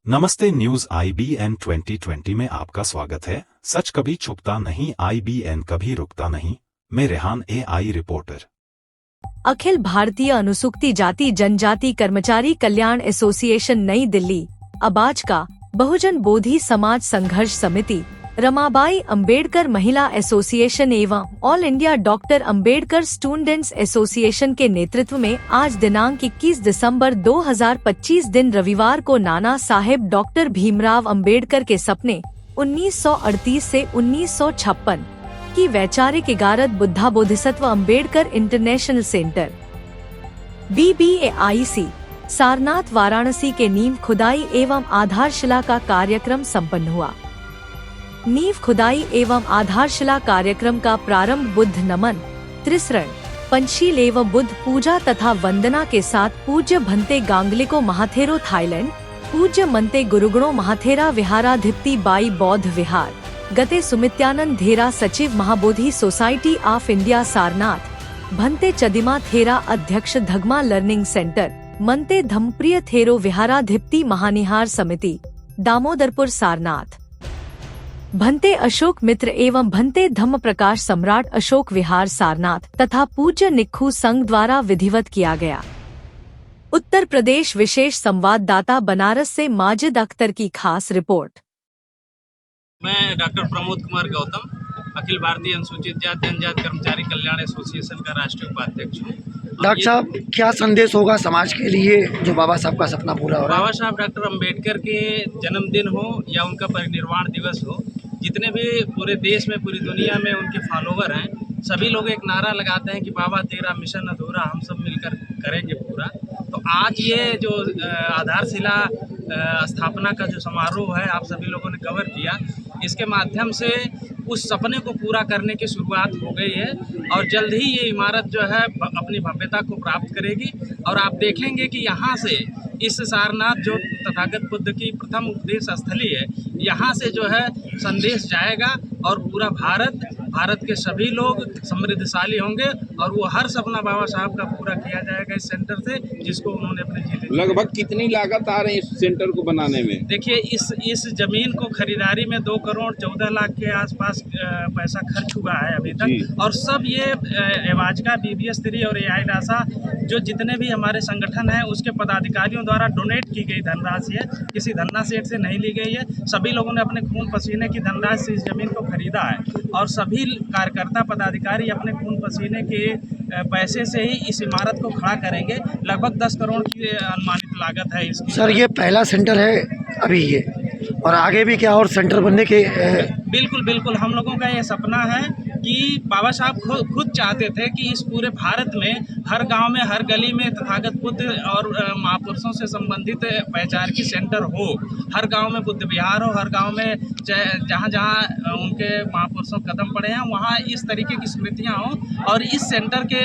नमस्ते, news IBN 2020 में आपका स्वागत है। सच कभी छुपता नहीं, IBN कभी रुकता नहीं। मैं रेहान AI रिपोर्टर। अखिल भारतीय अनुसूचित जाति जनजाति कर्मचारी कल्याण एसोसिएशन नई दिल्ली, अबाज का बहुजन बोधि समाज संघर्ष समिति, रमाबाई अंबेडकर महिला एसोसिएशन एवं all India doctor Ambedkar students association के नेतृत्व में आज दिनांक 21 दिसंबर 2025 दिन रविवार को नाना साहेब डॉक्टर भीमराव अंबेडकर के सपने 1938 से 1956 की वैचारिक इगारत Buddha Bodhisattva Ambedkar international centre BBAIC Sarnath Varanasi के नींव खुदाई एवं आधारशिला का कार्यक्रम संपन्न हुआ। नींव खुदाई एवं आधारशिला कार्यक्रम का प्रारंभ बुद्ध नमन, त्रिसरण, पंचशील एवं बुद्ध पूजा तथा वंदना के साथ पूज्य भंते गांगलिको महाथेरो थाईलैंड, पूज्य मंते गुरुगणो महाथेरा विहाराधिपति बाई बौद्ध विहार, गते सुमित्यानंद धेरा सचिव Mahabodhi society of India Sarnath, Bhante Chandima Thera अध्यक्ष धगमा लर्निंग सेंटर, मंते धम्प्रिय थेरो विहाराधिपति महानिहार समिति, दामोदरपुर सारनाथ, भंते अशोक मित्र एवं भंते धम्म प्रकाश सम्राट अशोक विहार सारनाथ तथा पूज्य निक्खू संघ द्वारा विधिवत किया गया। उत्तर प्रदेश विशेष संवाददाता बनारस से माजिद अख्तर की खास रिपोर्ट। मैं डॉक्टर प्रमोद कुमार गौतम, अखिल भारतीय अनुसूचित जाति जनजाति कर्मचारी कल्याण एसोसिएशन का राष्ट्रीय उपाध्यक्ष हूँ। डॉक्टर साहब, क्या संदेश होगा समाज के लिए जो बाबा साहब का सपना पूरा हो रहा है? बाबा साहब डॉक्टर अंबेडकर के जन्मदिन हो या उनका परिनिर्वाण दिवस हो, जितने भी पूरे देश में पूरी दुनिया में उनके फॉलोवर हैं, सभी लोग एक नारा लगाते हैं कि बाबा तेरा मिशन अधूरा, हम सब मिलकर करेंगे पूरा। तो आज ये जो आधारशिला स्थापना का जो समारोह है, आप सभी लोगों ने कवर किया, इसके माध्यम से उस सपने को पूरा करने की शुरुआत हो गई है और जल्द ही ये इमारत जो है अपनी भव्यता को प्राप्त करेगी। और आप देखेंगे कि यहाँ से इस सारनाथ जो तथागत बुद्ध की प्रथम उपदेश स्थली है, यहाँ से जो है संदेश जाएगा और पूरा भारत के सभी लोग समृद्धशाली होंगे और वो हर सपना बाबा साहब का पूरा किया जाएगा इस सेंटर से, जिसको उन्होंने अपने जीवन। लगभग कितनी लागत आ रही है इस सेंटर को बनाने में? देखिए, इस जमीन को खरीदारी में 2 करोड़ 14 लाख के आसपास पैसा खर्च हुआ है अभी तक। और सब ये एवाजका, BBS 3 और AI नासा जो जितने भी हमारे संगठन हैं उसके पदाधिकारियों द्वारा डोनेट की गई धनराशि है, किसी धन्ना सेठ से नहीं ली गई है। सभी लोगों ने अपने खून पसीने की धनराशि से इस जमीन को खरीदा है और सभी कार्यकर्ता पदाधिकारी अपने खून पसीने के पैसे से ही इस इमारत को खड़ा करेंगे। लगभग 10 करोड़ की अनुमानित लागत है इसकी। सर, ये पहला सेंटर है अभी ये, और आगे भी क्या और सेंटर बनने के? बिल्कुल हम लोगों का ये सपना है कि बाबा साहब खुद चाहते थे कि इस पूरे भारत में हर गांव में, हर गली में तथागत बुद्ध और महापुरुषों से संबंधित वैचारिक सेंटर हो। हर गांव में बुद्ध विहार हो, हर गांव में जहां जहां उनके महापुरुषों कदम पड़े हैं वहां इस तरीके की स्मृतियां हों। और इस सेंटर के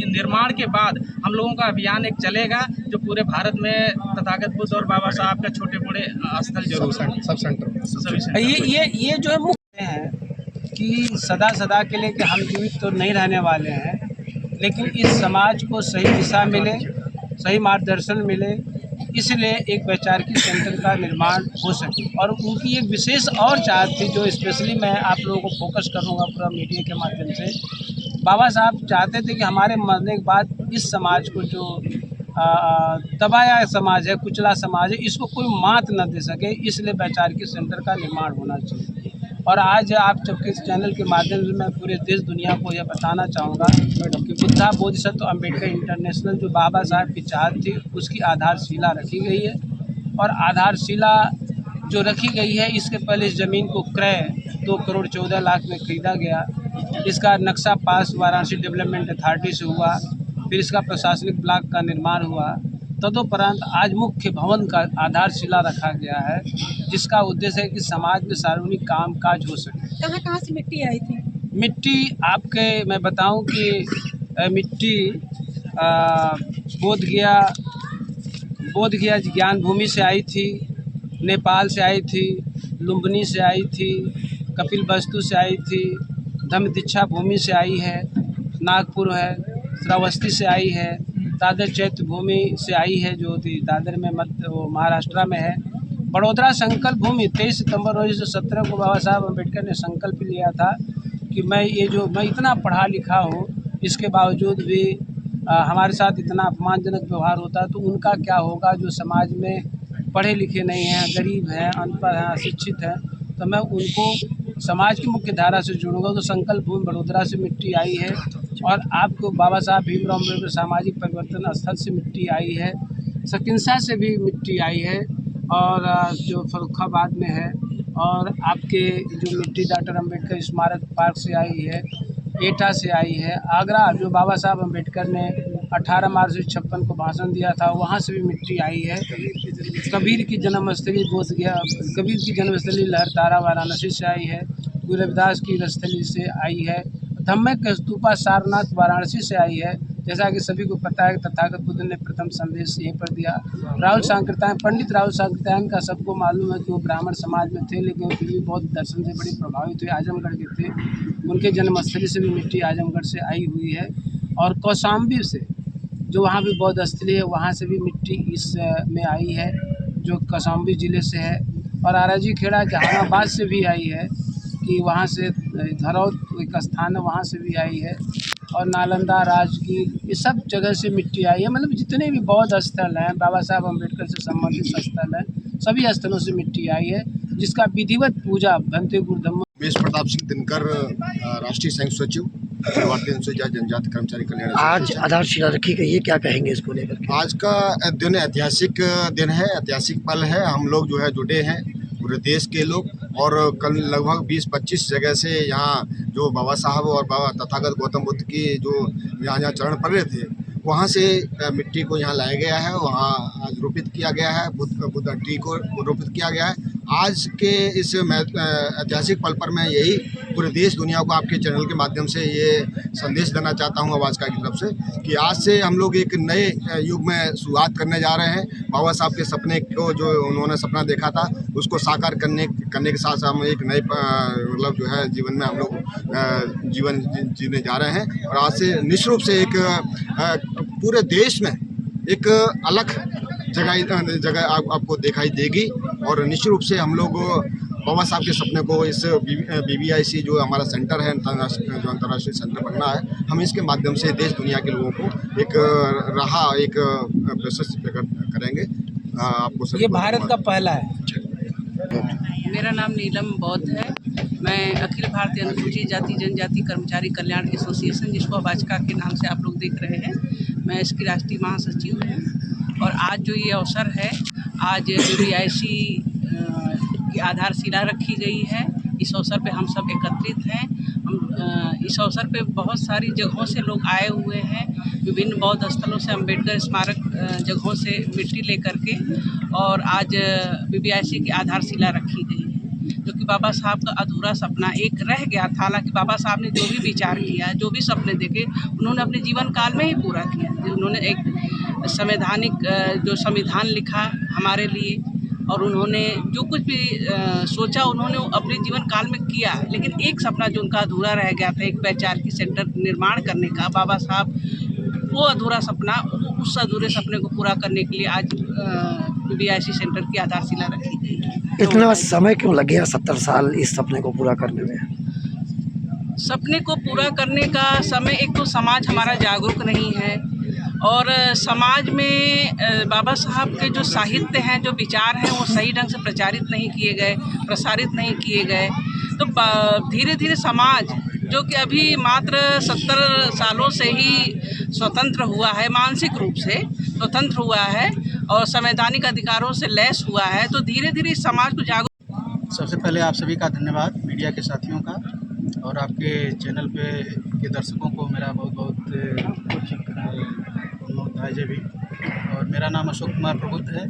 निर्माण के बाद हम लोगों का अभियान एक चलेगा जो पूरे भारत में तथागत बुद्ध और बाबा साहब का छोटे बड़े स्थल जरूर सब सेंटर ये जो है मुख्य है कि सदा के लिए कि हम जीवित तो नहीं रहने वाले हैं, लेकिन इस समाज को सही दिशा मिले, सही मार्गदर्शन मिले, इसलिए एक वैचारिक सेंटर का निर्माण हो सके। और उनकी एक विशेष और चाहत थी जो स्पेशली मैं आप लोगों को फोकस करूँगा पूरा मीडिया के माध्यम से। बाबा साहब चाहते थे कि हमारे मरने के बाद इस समाज को जो दबाया समाज है, कुचला समाज है, इसको कोई मात न दे सके, इसलिए वैचारिक सेंटर का निर्माण होना चाहिए। और आज आप सबके इस चैनल के माध्यम से मैं पूरे देश दुनिया को यह बताना चाहूँगा कि बुद्धा बोधिसत्व अंबेडकर इंटरनेशनल जो बाबा साहब की चाहत थी उसकी आधारशिला रखी गई है। और आधारशिला जो रखी गई है, इसके पहले इस ज़मीन को क्रय 2 करोड़ 14 लाख में खरीदा गया। इसका नक्शा पास वाराणसी डेवलपमेंट अथॉरिटी से हुआ, फिर इसका प्रशासनिक ब्लॉक का निर्माण हुआ। तदुपरांत आज मुख्य भवन का आधारशिला रखा गया है, जिसका उद्देश्य है कि समाज में सार्वजनिक काम काज हो सके। कहाँ से मिट्टी आई थी? मिट्टी आपके मैं बताऊं कि मिट्टी बोधगया ज्ञान भूमि से आई थी, नेपाल से आई थी, लुम्बिनी से आई थी, कपिल वस्तु से आई थी, धम्म दीक्षा भूमि से आई है, नागपुर है, श्रावस्ती से आई है, दादर चैत्य भूमि से आई है जो दादर में महाराष्ट्र में है, बड़ोदरा संकल्प भूमि 23 सितंबर 1917 को बाबा साहब अम्बेडकर ने संकल्प लिया था कि मैं इतना पढ़ा लिखा हूँ, इसके बावजूद भी हमारे साथ इतना अपमानजनक व्यवहार होता है, तो उनका क्या होगा जो समाज में पढ़े लिखे नहीं हैं, गरीब हैं, अनपढ़ हैं, अशिक्षित हैं। तो मैं उनको समाज की मुख्य धारा से जोड़ूंगा। तो संकल्प भूमि बड़ोदरा से मिट्टी आई है और आपको बाबा साहब भीमराव अम्बेडकर सामाजिक परिवर्तन स्थल से मिट्टी आई है, सकिंसा से भी मिट्टी आई है और जो फर्रुखाबाद में है, और आपके जो मिट्टी डॉक्टर अम्बेडकर स्मारक पार्क से आई है, एटा से आई है, आगरा जो बाबा साहब अम्बेडकर ने 18 मार्च 1956 को भाषण दिया था वहाँ से भी मिट्टी आई है। कबीर की जन्मस्थली बोध गया, कबीर की जन्मस्थली लहरतारा वाराणसी से आई है, गुरु रविदास की रस्थली से आई है, धम्मक स्तूपा सारनाथ वाराणसी से आई है। जैसा कि सभी को पता है तथागत बुद्ध ने प्रथम संदेश यहीं पर दिया। राहुल सांकृत्यायन, पंडित राहुल सांकृत्यायन का सबको मालूम है कि वो ब्राह्मण समाज में थे, लेकिन फिर भी बौद्ध दर्शन से बड़ी प्रभावित हुए, आजमगढ़ के थे। उनके जन्मस्थली से भी मिट्टी आजमगढ़ से आई हुई है और कौशाम्बी से जो वहाँ भी बौद्ध स्थली है वहाँ से भी मिट्टी इस में आई है जो कौशाम्बी ज़िले से है। और आराजी खेड़ा जहानाबाद से भी आई है कि वहाँ से धरौद एक स्थान है वहाँ से भी आई है, और नालंदा, राजगीर, ये सब जगह से मिट्टी आई है। मतलब जितने भी बौद्ध स्थल हैं, बाबा साहब अम्बेडकर से संबंधित स्थल हैं, सभी स्थलों से मिट्टी आई है, जिसका विधिवत पूजा भंते गुरुधम्म। वेश प्रताप सिंह दिनकर, राष्ट्रीय संयुक्त सचिव, भारतीय अनुसूचित जनजाति कर्मचारी कल्याण। आज आधारशिला रखी गई है, क्या कहेंगे इसको लेकर के? आज का दिन ऐतिहासिक दिन है, ऐतिहासिक पल है। हम लोग जो है जुटे हैं, पूरे देश के लोग, और कल लगभग 20-25 जगह से यहाँ जो बाबा साहब और बाबा तथागत गौतम बुद्ध की जो यहाँ चरण पड़ रहे थे, वहाँ से मिट्टी को यहाँ लाया गया है, वहाँ आज रोपित किया गया है, बुद्ध ट्री को रोपित किया गया है। आज के इस ऐतिहासिक पल पर मैं यही पूरे देश दुनिया को आपके चैनल के माध्यम से ये संदेश देना चाहता हूँ आवाज़ की तरफ से कि आज से हम लोग एक नए युग में शुरुआत करने जा रहे हैं। बाबा साहब के सपने को, जो उन्होंने सपना देखा था, उसको साकार करने के साथ साथ हम एक नए मतलब जो है जीवन में हम लोग जीवन जीने जा रहे हैं। और आज से निश्चित रूप से एक पूरे देश में एक अलग जगह आपको दिखाई देगी, और निश्चित रूप से हम लोग बाबा साहब के सपने को इस BBIC जो हमारा सेंटर है, जो अंतर्राष्ट्रीय सेंटर बनना है, हम इसके माध्यम से देश दुनिया के लोगों को एक प्रशस्त करेंगे। आपको ये भारत का पहला है। मेरा नाम नीलम बौद्ध है। मैं अखिल भारतीय अनुसूचित जाति जनजाति कर्मचारी कल्याण एसोसिएशन, जिसको अबाचका के नाम से आप लोग देख रहे हैं, मैं इसकी राष्ट्रीय महासचिव हूँ। और आज जो ये अवसर है, आज BBIC की आधारशिला रखी गई है। इस अवसर पे हम सब एकत्रित हैं। हम इस अवसर पे बहुत सारी जगहों से लोग आए हुए हैं, विभिन्न बौद्ध स्थलों से, अम्बेडकर स्मारक जगहों से मिट्टी लेकर के, और आज BBIC की आधारशिला रखी गई है, जो कि बाबा साहब का अधूरा सपना एक रह गया था। हालांकि बाबा साहब ने जो भी विचार किया, जो भी सपने देखे, उन्होंने अपने जीवन काल में ही पूरा किया। उन्होंने एक संवैधानिक जो संविधान लिखा हमारे लिए, और उन्होंने जो कुछ भी सोचा उन्होंने अपने जीवन काल में किया। लेकिन एक सपना जो उनका अधूरा रह गया था, एक वैचारिक सेंटर निर्माण करने का, बाबा साहब वो अधूरा सपना, उस अधूरे सपने को पूरा करने के लिए आज BBIC सेंटर की आधारशिला रखी गई है। इतना समय क्यों लग गया 70 साल इस सपने को पूरा करने में? सपने को पूरा करने का समय, एक तो समाज हमारा जागरूक नहीं है, और समाज में बाबा साहब के जो साहित्य हैं, जो विचार हैं, वो सही ढंग से प्रचारित नहीं किए गए, प्रसारित नहीं किए गए। तो धीरे धीरे समाज, जो कि अभी मात्र 70 सालों से ही स्वतंत्र हुआ है, मानसिक रूप से स्वतंत्र हुआ है और संवैधानिक अधिकारों से लैस हुआ है, तो धीरे धीरे इस समाज को जागरूक। सबसे पहले आप सभी का धन्यवाद, मीडिया के साथियों का, और आपके चैनल पे के दर्शकों को मेरा बहुत बहुत धाइजय भी। और मेरा नाम अशोक कुमार प्रबुद्ध है,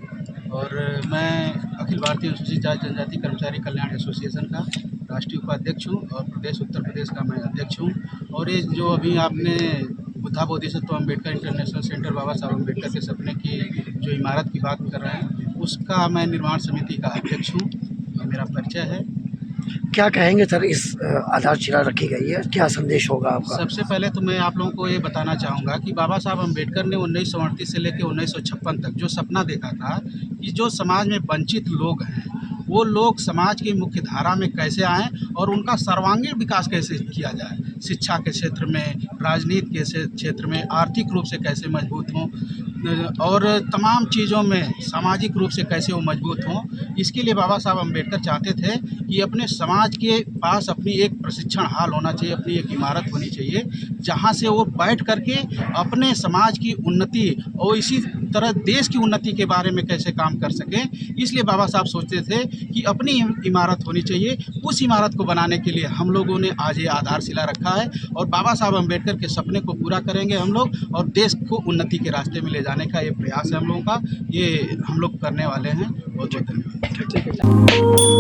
और मैं अखिल भारतीय अनुसूचित जाति जनजाति कर्मचारी कल्याण एसोसिएशन का राष्ट्रीय उपाध्यक्ष हूँ, और प्रदेश उत्तर प्रदेश का मैं अध्यक्ष हूँ। और ये जो अभी आपने बुद्धा बोधिसत्व अम्बेडकर इंटरनेशनल सेंटर, बाबा साहब अम्बेडकर के सपने की जो इमारत की बात कर रहे हैं, उसका मैं निर्माण समिति का अध्यक्ष हूँ। मेरा परिचय है। क्या कहेंगे सर, इस आधारशिला रखी गई है, क्या संदेश होगा आपका? सबसे पहले तो मैं आप लोगों को ये बताना चाहूँगा कि बाबा साहब अम्बेडकर ने 1938 से लेकर 1956 तक जो सपना देखा था कि जो समाज में वंचित लोग हैं वो लोग समाज की मुख्य धारा में कैसे आएँ और उनका सर्वांगीण विकास कैसे किया जाए, शिक्षा के क्षेत्र में, राजनीति के क्षेत्र में, आर्थिक रूप से कैसे मजबूत हों और तमाम चीज़ों में सामाजिक रूप से कैसे वो मजबूत हों। इसके लिए बाबा साहब अम्बेडकर चाहते थे कि अपने समाज के पास अपनी एक प्रशिक्षण हाल होना चाहिए, अपनी एक इमारत होनी चाहिए जहाँ से वो बैठ करके अपने समाज की उन्नति और इसी तरह देश की उन्नति के बारे में कैसे काम कर सकें। इसलिए बाबा साहब सोचते थे कि अपनी इमारत होनी चाहिए। उस इमारत को बनाने के लिए हम लोगों ने आज ये आधारशिला रखा है और बाबा साहब अम्बेडकर के सपने को पूरा करेंगे हम लोग और देश को उन्नति के रास्ते में ले जाने का ये प्रयास है हम लोगों का, ये हम लोग करने वाले हैं। बहुत बहुत धन्यवाद।